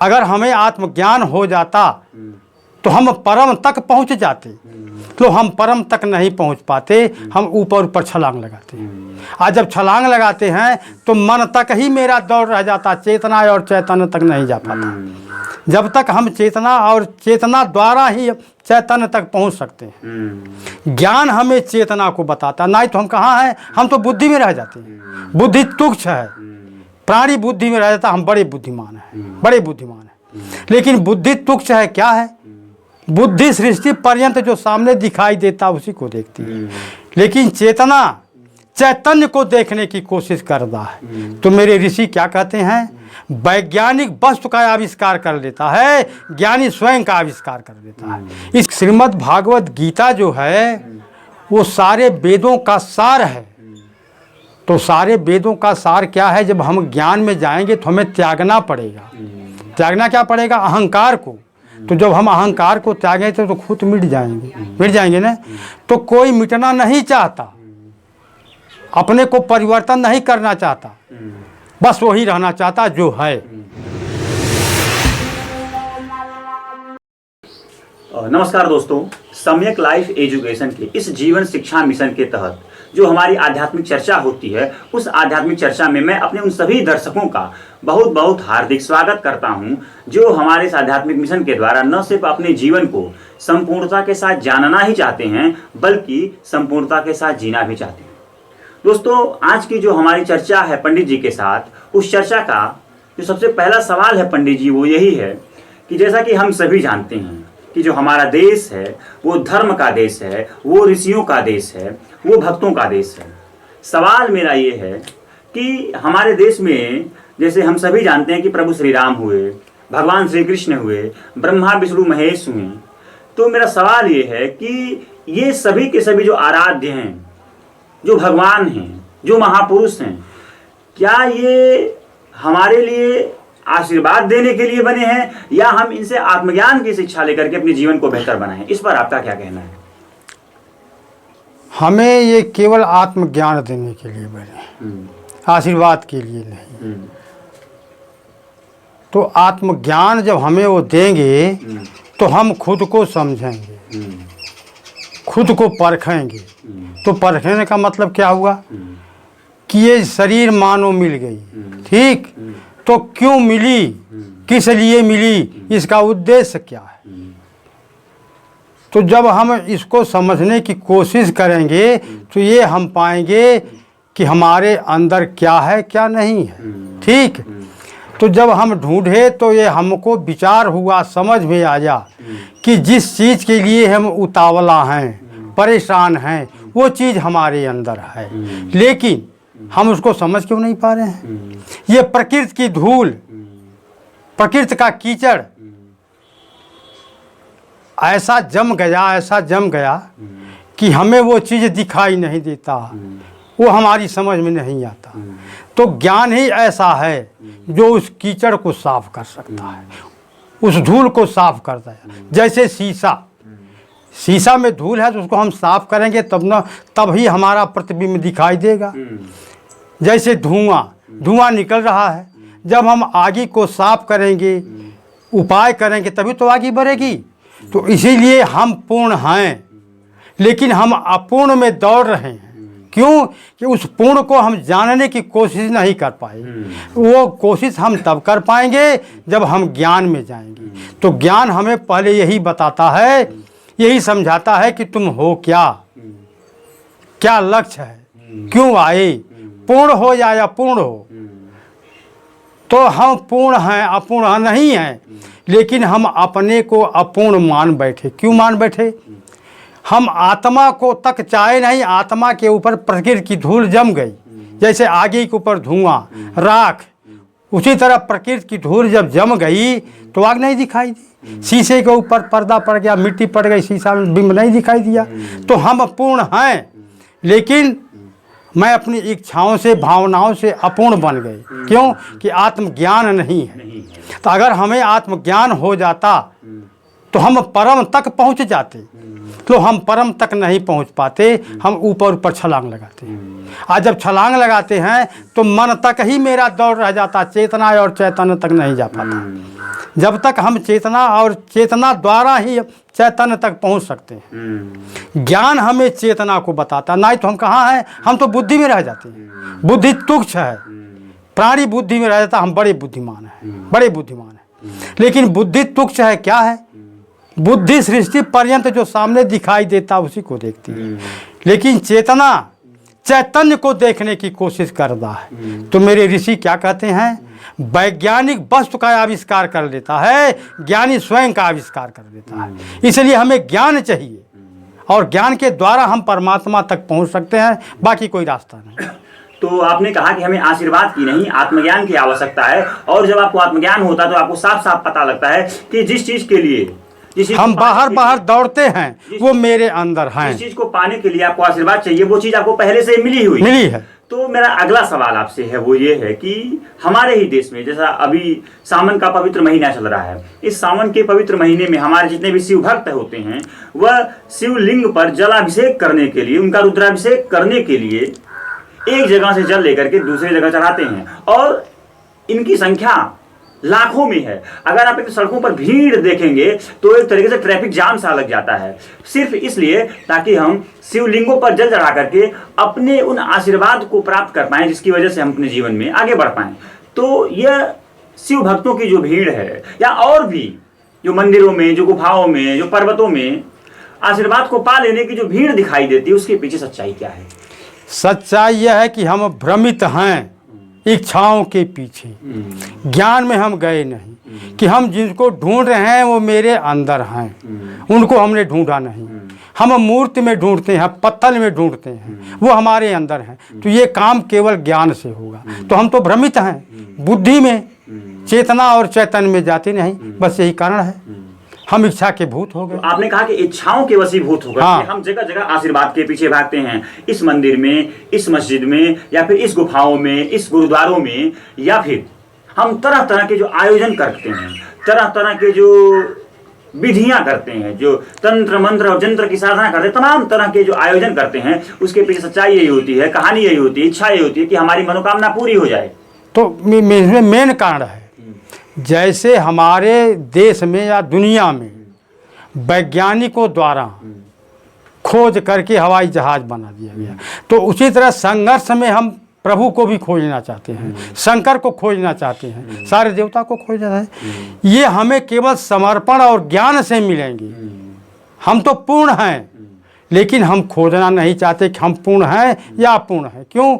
अगर हमें आत्मज्ञान हो जाता तो हम परम तक पहुंच जाते, तो हम परम तक नहीं पहुंच पाते, हम ऊपर ऊपर छलांग लगाते हैं। आज जब छलांग लगाते हैं तो मन तक ही मेरा दौड़ रह जाता, चेतना और चैतन्य तक नहीं जा पाता। जब तक हम चेतना और चेतना द्वारा ही चैतन्य तक पहुंच सकते हैं। ज्ञान हमें चेतना को बताता, नहीं तो हम कहाँ हैं, हम तो बुद्धि में रह जाते हैं। बुद्धि तुच्छ है, प्राणी बुद्धि में रह जाता, हम बड़े बुद्धिमान हैं, बड़े बुद्धिमान हैं। लेकिन बुद्धि तुच्छ है, क्या है? बुद्धि सृष्टि पर्यंत जो सामने दिखाई देता उसी को देखती है, लेकिन चेतना चैतन्य को देखने की कोशिश कर रहा है। तो मेरे ऋषि क्या कहते हैं, वैज्ञानिक वस्तु का आविष्कार कर लेता है, ज्ञानी स्वयं का आविष्कार कर लेता है। इस श्रीमद् भागवत गीता जो है वो सारे वेदों का सार है। तो सारे वेदों का सार क्या है? जब हम ज्ञान में जाएंगे तो हमें त्यागना पड़ेगा। त्यागना क्या पड़ेगा? अहंकार को। तो जब हम अहंकार को त्यागें तो खुद मिट जाएंगे ना। तो कोई मिटना नहीं चाहता, अपने को परिवर्तन नहीं करना चाहता, बस वही रहना चाहता जो है। नमस्कार दोस्तों, सम्यक लाइफ एजुकेशन के इस जीवन शिक्षा मिशन के तहत जो हमारी आध्यात्मिक चर्चा होती है, उस आध्यात्मिक चर्चा में मैं अपने उन सभी दर्शकों का बहुत बहुत हार्दिक स्वागत करता हूं, जो हमारे इस आध्यात्मिक मिशन के द्वारा न सिर्फ अपने जीवन को संपूर्णता के साथ जानना ही चाहते हैं, बल्कि संपूर्णता के साथ जीना भी चाहते हैं। दोस्तों, आज की जो हमारी चर्चा है पंडित जी के साथ, उस चर्चा का जो सबसे पहला सवाल है पंडित जी, वो यही है कि जैसा कि हम सभी जानते हैं कि जो हमारा देश है वो धर्म का देश है, वो ऋषियों का देश है, वो भक्तों का देश है। सवाल मेरा ये है कि हमारे देश में जैसे हम सभी जानते हैं कि प्रभु श्री राम हुए, भगवान श्री कृष्ण हुए, ब्रह्मा विष्णु महेश हुए। तो मेरा सवाल ये है कि ये सभी के सभी जो आराध्य हैं, जो भगवान हैं, जो महापुरुष हैं, क्या ये हमारे लिए आशीर्वाद देने के लिए बने हैं, या हम इनसे आत्मज्ञान की शिक्षा लेकर के अपने जीवन को बेहतर बनाएं? इस पर आपका क्या कहना है? हमें ये केवल आत्मज्ञान देने के लिए बने, आशीर्वाद के लिए नहीं। तो आत्मज्ञान जब हमें वो देंगे तो हम खुद को समझेंगे, खुद को परखेंगे। तो परखने का मतलब क्या हुआ कि ये शरीर मानो मिल गई, ठीक, तो क्यों मिली, किस लिए मिली, इसका उद्देश्य क्या है? तो जब हम इसको समझने की कोशिश करेंगे तो ये हम पाएंगे कि हमारे अंदर क्या है क्या नहीं है, ठीक। तो जब हम ढूंढे तो ये हमको विचार हुआ, समझ में आया कि जिस चीज़ के लिए हम उतावला हैं, परेशान हैं, वो चीज़ हमारे अंदर है, लेकिन हम उसको समझ क्यों नहीं पा रहे हैं? ये प्रकृति की धूल, प्रकृति का कीचड़ ऐसा जम गया कि हमें वो चीज़ दिखाई नहीं देता, वो हमारी समझ में नहीं आता। तो ज्ञान ही ऐसा है जो उस कीचड़ को साफ कर सकता है, उस धूल को साफ करता है। जैसे शीशा में धूल है तो उसको हम साफ करेंगे तब ही हमारा प्रतिबिंब दिखाई देगा। जैसे धुआं निकल रहा है, जब हम आगे को साफ करेंगे, उपाय करेंगे, तभी तो आगे बढ़ेगी। तो इसीलिए हम पूर्ण हैं, लेकिन हम अपूर्ण में दौड़ रहे हैं। क्यों? कि उस पूर्ण को हम जानने की कोशिश नहीं कर पाए। वो कोशिश हम तब कर पाएंगे जब हम ज्ञान में जाएंगे। तो ज्ञान हमें पहले यही बताता है, यही समझाता है कि तुम हो क्या लक्ष्य है, क्यों आए, पूर्ण हो या अपूर्ण हो। तो हम पूर्ण हैं, अपूर्ण नहीं हैं, लेकिन हम अपने को अपूर्ण मान बैठे। क्यों मान बैठे? हम आत्मा को तक चाहे नहीं, आत्मा के ऊपर प्रकृति की धूल जम गई। जैसे आगे के ऊपर धुआं, राख, उसी तरह प्रकृति की धूल जब जम गई तो आग नहीं दिखाई दी। शीशे के ऊपर पर्दा पड़ गया, मिट्टी पड़ गई, शीशा में बिंब नहीं दिखाई दिया। तो हम पूर्ण हैं, लेकिन मैं अपनी इच्छाओं से, भावनाओं से अपूर्ण बन गए। क्यों? कि आत्मज्ञान नहीं है। तो अगर हमें आत्मज्ञान हो जाता तो हम परम तक पहुंच जाते। तो हम परम तक नहीं पहुंच पाते, हम ऊपर ऊपर छलांग लगाते हैं। आज जब छलांग लगाते हैं तो मन तक ही मेरा दौड़ रह जाता, चेतना और चैतन्य तक नहीं जा पाता। जब तक हम चेतना और चेतना द्वारा ही चैतन्य तक पहुंच सकते हैं। ज्ञान हमें चेतना को बताता, नहीं तो हम कहाँ हैं, हम तो बुद्धि में रह जाते हैं। बुद्धि तुच्छ है, प्राणी बुद्धि में रह जाता, हम बड़े बुद्धिमान हैं, बड़े बुद्धिमान हैं। लेकिन बुद्धि तुच्छ है, क्या है? बुद्धि सृष्टि पर्यंत जो सामने दिखाई देता उसी को देखती है, लेकिन चेतना चैतन्य को देखने की कोशिश करता है। तो मेरे ऋषि क्या कहते हैं? वैज्ञानिक वस्तु का आविष्कार कर लेता है, ज्ञानी स्वयं का आविष्कार कर देता है। इसलिए हमें ज्ञान चाहिए और ज्ञान के द्वारा हम परमात्मा तक पहुंच सकते हैं, बाकी कोई रास्ता नहीं। तो आपने कहा कि हमें आशीर्वाद की नहीं, आत्मज्ञान की आवश्यकता है। और जब आपको आत्मज्ञान होता है तो आपको साफ साफ पता लगता है कि जिस चीज के लिए हम बाहर दौड़ते हैं वो मेरे अंदर हैं। जिस चीज को पाने के लिए आपको आशीर्वाद चाहिए वो चीज आपको पहले से मिली है। तो मेरा अगला सवाल आपसे है वो ये है कि हमारे ही देश में, जैसा अभी सावन का पवित्र महीना चल रहा है, इस सावन के पवित्र महीने में हमारे जितने भी शिव भक्त होते हैं वह शिवलिंग पर जलाभिषेक करने के लिए, उनका रुद्राभिषेक करने के लिए एक जगह से जल लेकर के दूसरी जगह चढ़ाते हैं और इनकी संख्या लाखों में है। अगर आप इन सड़कों पर भीड़ देखेंगे तो एक तरीके से ट्रैफिक जाम सा लग जाता है, सिर्फ इसलिए ताकि हम शिवलिंगों पर जल चढ़ा करके अपने उन आशीर्वाद को प्राप्त कर पाएं जिसकी वजह से हम अपने जीवन में आगे बढ़ पाएं। तो यह शिव भक्तों की जो भीड़ है, या और भी जो मंदिरों में, जो गुफाओं में, जो पर्वतों में आशीर्वाद को पा लेने की जो भीड़ दिखाई देती है, उसके पीछे सच्चाई क्या है? सच्चाई यह है कि हम भ्रमित हैं इच्छाओं के पीछे। ज्ञान में हम गए नहीं कि हम जिनको ढूंढ रहे हैं वो मेरे अंदर हैं, उनको हमने ढूंढा नहीं। हम मूर्ति में ढूंढते हैं, पत्थर में ढूंढते हैं, वो हमारे अंदर हैं। तो ये काम केवल ज्ञान से होगा। तो हम तो भ्रमित हैं, बुद्धि में, चेतना और चैतन्य में जाते नहीं, बस यही कारण है। हम इच्छा के भूत हो गए। तो आपने कहा कि इच्छाओं के वशीभूत हो गए। हाँ। हम जगह जगह आशीर्वाद के पीछे भागते हैं, इस मंदिर में, इस मस्जिद में, या फिर इस गुफाओं में, इस गुरुद्वारों में, या फिर हम तरह तरह के जो आयोजन करते हैं, तरह तरह के जो विधियां करते हैं, जो तंत्र मंत्र और जंत्र की साधना करते हैं, तमाम तरह के जो आयोजन करते हैं, उसके पीछे सच्चाई यही होती है, कहानी यही होती है, इच्छा यही होती है कि हमारी मनोकामना पूरी हो जाए। तो मेन कारण है, जैसे हमारे देश में या दुनिया में वैज्ञानिकों द्वारा खोज करके हवाई जहाज बना दिया गया, तो उसी तरह संघर्ष में हम प्रभु को भी खोजना चाहते हैं, शंकर को खोजना चाहते हैं, सारे देवता को खोजना है। ये हमें केवल समर्पण और ज्ञान से मिलेंगे। हम तो पूर्ण हैं, लेकिन हम खोजना नहीं चाहते कि हम पूर्ण हैं या अपूर्ण हैं। क्यों?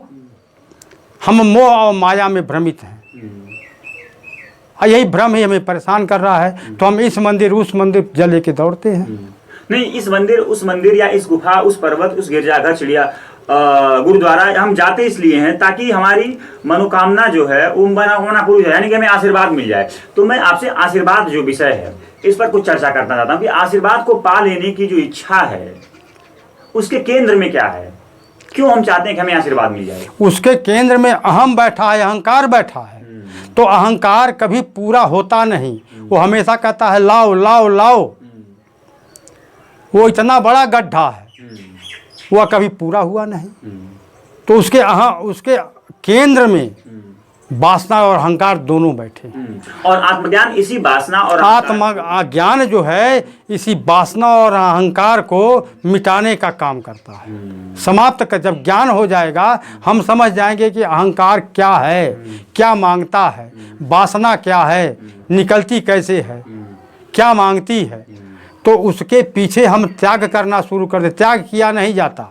हम मोह और माया में भ्रमित हैं, यही भ्रम ही हमें परेशान कर रहा है। तो हम इस मंदिर उस मंदिर जल लेके दौड़ते हैं। नहीं, इस मंदिर उस मंदिर, या इस गुफा, उस पर्वत, उस गिरजाघर, चिड़िया गुरुद्वारा हम जाते इसलिए हैं ताकि हमारी मनोकामना जो है वो होना पूरी हो जाए, यानी कि हमें आशीर्वाद मिल जाए। तो मैं आपसे आशीर्वाद जो विषय है इस पर कुछ चर्चा करना चाहता हूँ कि आशीर्वाद को पा लेने की जो इच्छा है उसके केंद्र में क्या है? क्यों हम चाहते हैं कि हमें आशीर्वाद मिल जाए? उसके केंद्र में अहम बैठा है, अहंकार बैठा है। तो अहंकार कभी पूरा होता नहीं, वो हमेशा कहता है लाओ लाओ लाओ। वो इतना बड़ा गड्ढा है, वह कभी पूरा हुआ नहीं। तो उसके केंद्र में वासना और अहंकार दोनों बैठे। और आत्मज्ञान इसी वासना और आत्मज्ञान जो है इसी वासना और अहंकार को मिटाने का काम करता है, समाप्त कर। जब ज्ञान हो जाएगा हम समझ जाएंगे कि अहंकार क्या है, क्या मांगता है, वासना क्या है, निकलती कैसे है, क्या मांगती है। तो उसके पीछे हम त्याग करना शुरू कर दे। त्याग किया नहीं जाता,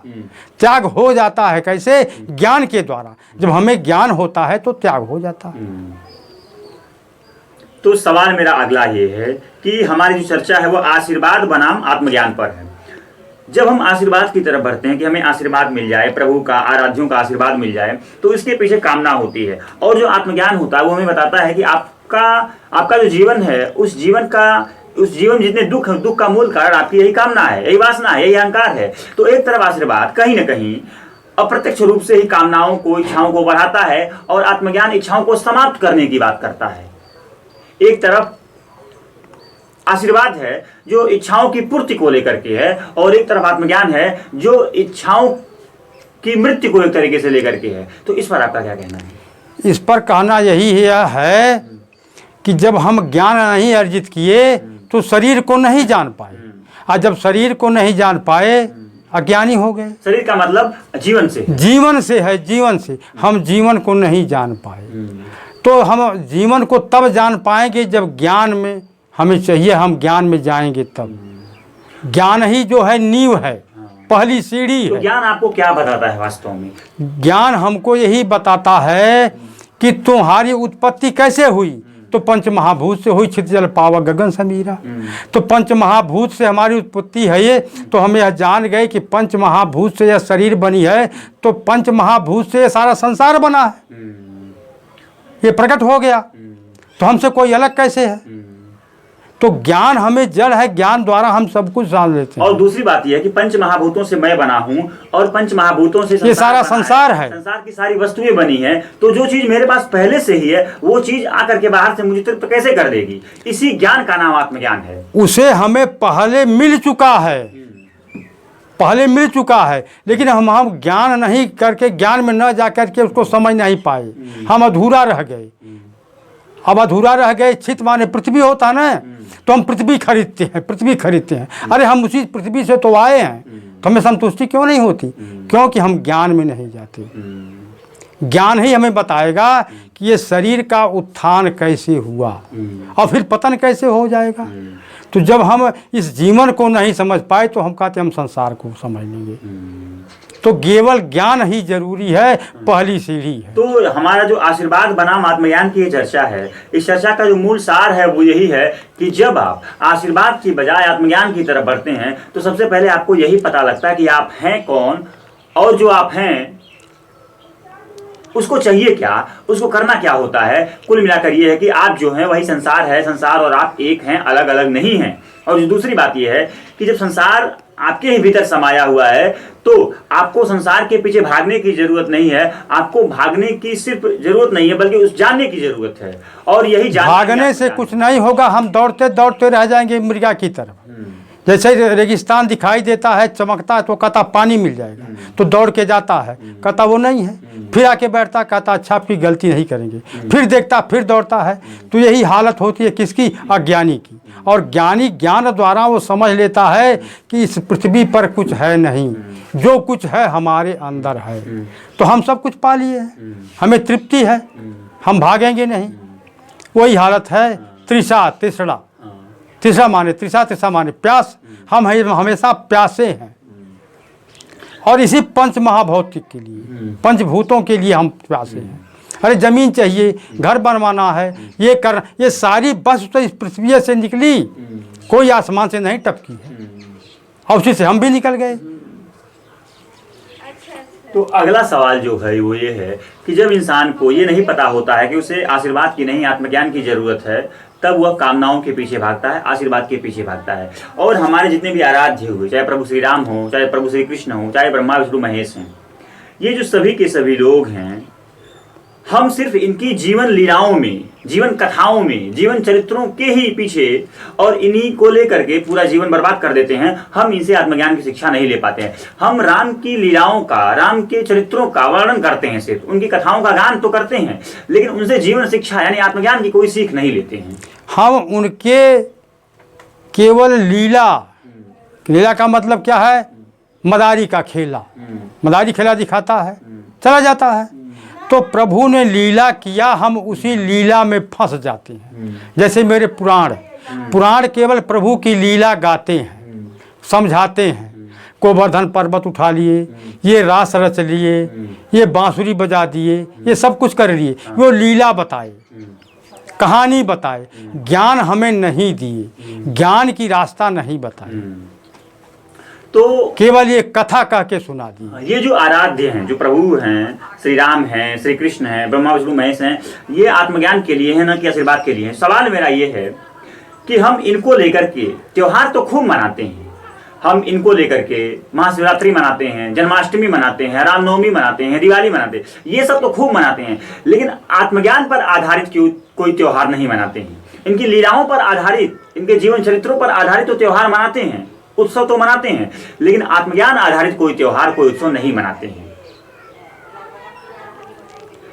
त्याग हो जाता है। कैसे? ज्ञान के द्वारा। जब हमें ज्ञान होता है तो त्याग हो जाता है। तो सवाल मेरा अगला ये है कि हमारी जो चर्चा है वो आशीर्वाद बनाम आत्मज्ञान पर है। जब हम आशीर्वाद की तरफ बढ़ते हैं कि हमें आशीर्वाद मिल जाए, प्रभु का, आराध्यों का आशीर्वाद मिल जाए, तो इसके पीछे कामना होती है। और जो आत्मज्ञान होता है वो हमें बताता है कि आपका जो जीवन है उस जीवन जितने दुख का मूल कारण आपकी यही कामना है, यही वासना है, यही अहंकार है। तो एक तरफ आशीर्वाद कहीं न कहीं अप्रत्यक्ष रूप से ही कामनाओं को, इच्छाओं को बढ़ाता है, और आत्मज्ञान इच्छाओं को समाप्त करने की बात करता है। एक तरफ आशीर्वाद है जो इच्छाओं की पूर्ति को लेकर के है, और एक तरफ आत्मज्ञान है जो इच्छाओं की मृत्यु को एक तरीके से लेकर के है। तो इस पर आपका क्या कहना है? इस पर कहना यही है कि जब हम ज्ञान नहीं अर्जित किए तो शरीर को नहीं जान पाए, और जब शरीर को नहीं जान पाए अज्ञानी हो गए। शरीर का मतलब जीवन से, जीवन से है, जीवन से हम जीवन को नहीं जान पाए। तो हम जीवन को तब जान पाएंगे जब ज्ञान में हमें चाहिए, हम ज्ञान में जाएंगे तब। ज्ञान ही जो है नींव है, पहली सीढ़ी तो है। ज्ञान आपको क्या बताता है वास्तव में? ज्ञान हमको यही बताता है कि तुम्हारी उत्पत्ति कैसे हुई, तो पंच महाभूत से हुई, छित जल पावक गगन समीरा। तो पंच महाभूत से हमारी उत्पत्ति है ये, तो हम यह जान गए कि पंच महाभूत से यह शरीर बनी है, तो पंच महाभूत से यह सारा संसार बना है, ये प्रकट हो गया। तो हमसे कोई अलग कैसे है? तो ज्ञान हमें जड़ है, ज्ञान द्वारा हम सब कुछ जान लेते हैं। और दूसरी बात यह है कि पंच महाभूतों से मैं बना हूं, और पंच महाभूतों से ये सारा संसार है, संसार की सारी वस्तुएं बनी हैं। तो जो चीज मेरे पास पहले से ही है वो चीज आकर के बाहर से मुझे तृप्त कैसे कर देगी? इसी ज्ञान का नाम आत्मज्ञान है। उसे हमें पहले मिल चुका है, पहले मिल चुका है, लेकिन हम ज्ञान नहीं करके, ज्ञान में न जा करके उसको समझ नहीं पाए, हम अधूरा रह गए। अब अधूरा रह गए, छित माने पृथ्वी होता ना, तो हम पृथ्वी खरीदते हैं, पृथ्वी खरीदते हैं। अरे हम उसी पृथ्वी से तो आए हैं, तो हमें संतुष्टि क्यों नहीं होती? क्योंकि हम ज्ञान में नहीं जाते। ज्ञान ही हमें बताएगा कि ये शरीर का उत्थान कैसे हुआ और फिर पतन कैसे हो जाएगा। तो जब हम इस जीवन को नहीं समझ पाए तो हम कहते हम संसार को समझ लेंगे। तो केवल ज्ञान ही जरूरी है, पहली सीढ़ी है। तो हमारा जो आशीर्वाद बनाम आत्मज्ञान की ये चर्चा है, इस चर्चा का जो मूल सार है वो यही है कि जब आप आशीर्वाद की बजाय आत्मज्ञान की तरफ बढ़ते हैं तो सबसे पहले आपको यही पता लगता है कि आप हैं कौन, और जो आप हैं उसको चाहिए क्या, उसको करना क्या होता है। कुल मिलाकर ये है कि आप जो हैं वही संसार है, संसार और आप एक हैं, अलग अलग नहीं हैं। और दूसरी बात ये है कि जब संसार आपके ही भीतर समाया हुआ है तो आपको संसार के पीछे भागने की जरूरत नहीं है, आपको भागने की सिर्फ जरूरत नहीं है बल्कि उस जानने की जरूरत है। और यही भागने से कुछ नहीं होगा, हम दौड़ते दौड़ते रह जाएंगे मृगा की तरफ। जैसे रेगिस्तान दिखाई देता है, चमकता है, तो कहता पानी मिल जाएगा, तो दौड़ के जाता है, कहता वो नहीं है, फिर आके बैठता, कहता अच्छा आपकी गलती नहीं करेंगे, फिर देखता, फिर दौड़ता है। तो यही हालत होती है किसकी? अज्ञानी की। और ज्ञानी ज्ञान द्वारा वो समझ लेता है कि इस पृथ्वी पर कुछ है नहीं, जो कुछ है हमारे अंदर है। तो हम सब कुछ पा लिए हैं, हमें तृप्ति है, हम भागेंगे नहीं। वही हालत है तृषा, तिसड़ा, तिसरा माने तृषा, तिसरा माने प्यास। हम हमेशा प्यासे हैं, और इसी पंच महाभौतिक के लिए, पंचभूतों के लिए हम प्यासे हैं। अरे जमीन चाहिए, घर बनवाना है, ये कर, ये सारी बस तो इस पृथ्वी से निकली, कोई आसमान से नहीं टपकी है, और उसी से हम भी निकल गए। तो अगला सवाल जो है वो ये है कि जब इंसान को ये नहीं पता होता है कि उसे आशीर्वाद की नहीं आत्मज्ञान की जरूरत है, तब वह कामनाओं के पीछे भागता है, आशीर्वाद के पीछे भागता है। और हमारे जितने भी आराध्य हुए, चाहे प्रभु श्री राम हो, चाहे प्रभु श्री कृष्ण हो, चाहे ब्रह्मा विष्णु महेश हैं, ये जो सभी के सभी लोग हैं, हम सिर्फ इनकी जीवन लीलाओं में, जीवन कथाओं में, जीवन चरित्रों के ही पीछे और इन्हीं को लेकर के पूरा जीवन बर्बाद कर देते हैं। हम इनसे आत्मज्ञान की शिक्षा नहीं ले पाते हैं। हम राम की लीलाओं का, राम के चरित्रों का वर्णन करते हैं, सिर्फ उनकी कथाओं का गान तो करते हैं, लेकिन उनसे जीवन शिक्षा यानी आत्मज्ञान की कोई सीख नहीं लेते हैं। हम उनके केवल लीला, लीला का मतलब क्या है? मदारी का खेला, मदारी खेला दिखाता है, चला जाता है। तो प्रभु ने लीला किया, हम उसी लीला में फंस जाते हैं। जैसे मेरे पुराण केवल प्रभु की लीला गाते हैं, समझाते हैं। गोवर्धन पर्वत उठा लिए, ये रास रच लिए, ये बांसुरी बजा दिए, ये सब कुछ कर लिए, वो लीला बताए, कहानी बताए, ज्ञान हमें नहीं दिए, ज्ञान की रास्ता नहीं बताए, तो केवल ये कथा कह के सुना दी। ये जो आराध्य हैं, जो प्रभु हैं, श्री राम हैं, श्री कृष्ण हैं, ब्रह्मा विष्णु महेश हैं, ये आत्मज्ञान के लिए है, न कि आशीर्वाद के लिए है। सवाल मेरा ये है कि हम इनको लेकर के त्योहार तो खूब मनाते हैं, हम इनको लेकर के महाशिवरात्रि मनाते हैं, जन्माष्टमी मनाते हैं, रामनवमी मनाते हैं, दिवाली मनाते हैं, ये सब तो खूब मनाते हैं, लेकिन आत्मज्ञान पर आधारित कोई त्योहार नहीं मनाते हैं। इनकी लीलाओं पर आधारित, इनके जीवन चरित्रों पर आधारित तो त्योहार मनाते हैं, उत्सव तो मनाते हैं, लेकिन आत्मज्ञान आधारित कोई त्योहार, कोई उत्सव नहीं मनाते हैं।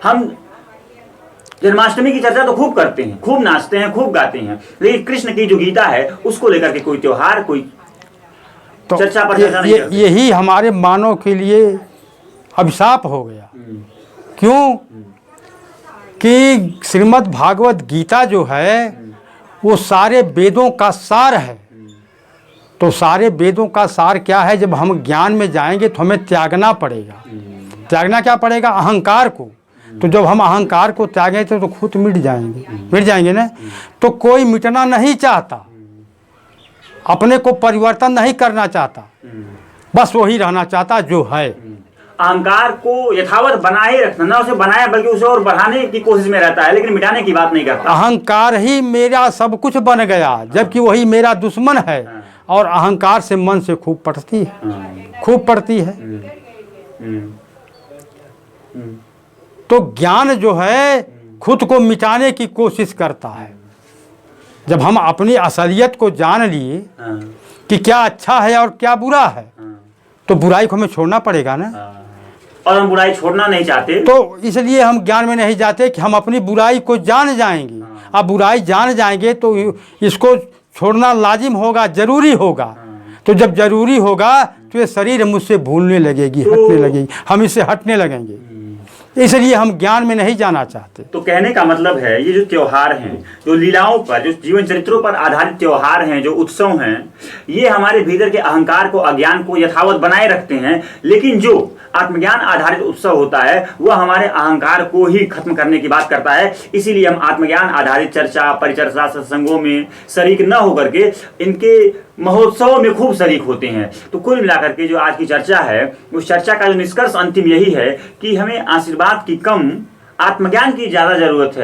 हम जन्माष्टमी की चर्चा तो खूब करते हैं, खूब नाचते हैं, खूब गाते हैं, लेकिन कृष्ण की जो गीता है उसको लेकर के कोई त्योहार, कोई तो चर्चा पर चर्चा नहीं करते। यही हमारे मानव के लिए अभिशाप हो गया। क्यों कि श्रीमद् भागवत गीता जो है वो सारे वेदों का सार है। तो सारे वेदों का सार क्या है? जब हम ज्ञान में जाएंगे तो हमें त्यागना पड़ेगा। त्यागना क्या पड़ेगा? अहंकार को। तो जब हम अहंकार को त्यागेंगे तो खुद मिट जाएंगे ना। तो कोई मिटना नहीं चाहता, अपने को परिवर्तन नहीं करना चाहता, बस वही रहना चाहता जो है। अहंकार को यथावत बनाए रखना, ना उसे बनाए बल्कि उसे और बढ़ाने की कोशिश में रहता है, लेकिन मिटाने की बात नहीं करता। अहंकार ही मेरा सब कुछ बन गया, जबकि वही मेरा दुश्मन है। और अहंकार से मन से खूब पड़ती है, खूब पड़ती है। तो ज्ञान जो है खुद को मिटाने की कोशिश करता है। जब हम अपनी असलियत को जान लिए कि क्या अच्छा है और क्या बुरा है, तो बुराई को हमें छोड़ना पड़ेगा ना। और हम बुराई छोड़ना नहीं चाहते, तो इसलिए हम ज्ञान में नहीं जाते कि हम अपनी बुराई को जान जाएंगे। अब बुराई जान जाएंगे तो इसको छोड़ना लाजिम होगा, जरूरी होगा। तो जब जरूरी होगा तो ये शरीर मुझसे भूलने लगेगी, हटने लगेगी, हम इससे हटने लगेंगे। इसलिए हम ज्ञान में नहीं जाना चाहते। तो कहने का मतलब है ये जो त्योहार हैं, जो लीलाओं पर, जो जीवन चरित्रों पर आधारित त्योहार हैं, जो उत्सव हैं, ये हमारे भीतर के अहंकार को, अज्ञान को यथावत बनाए रखते हैं। लेकिन जो आत्मज्ञान आधारित उत्सव होता है वह हमारे अहंकार को ही खत्म करने की बात करता है। इसीलिए हम आत्मज्ञान आधारित चर्चा, परिचर्चा, सत्संगों में शरीक न होकर के इनके महोत्सवों में खूब शरीक होते हैं। तो कुल मिलाकर के जो आज की चर्चा है, उस चर्चा का जो निष्कर्ष अंतिम यही है कि हमें आशीर्वाद की कम, आत्मज्ञान की ज्यादा जरूरत है।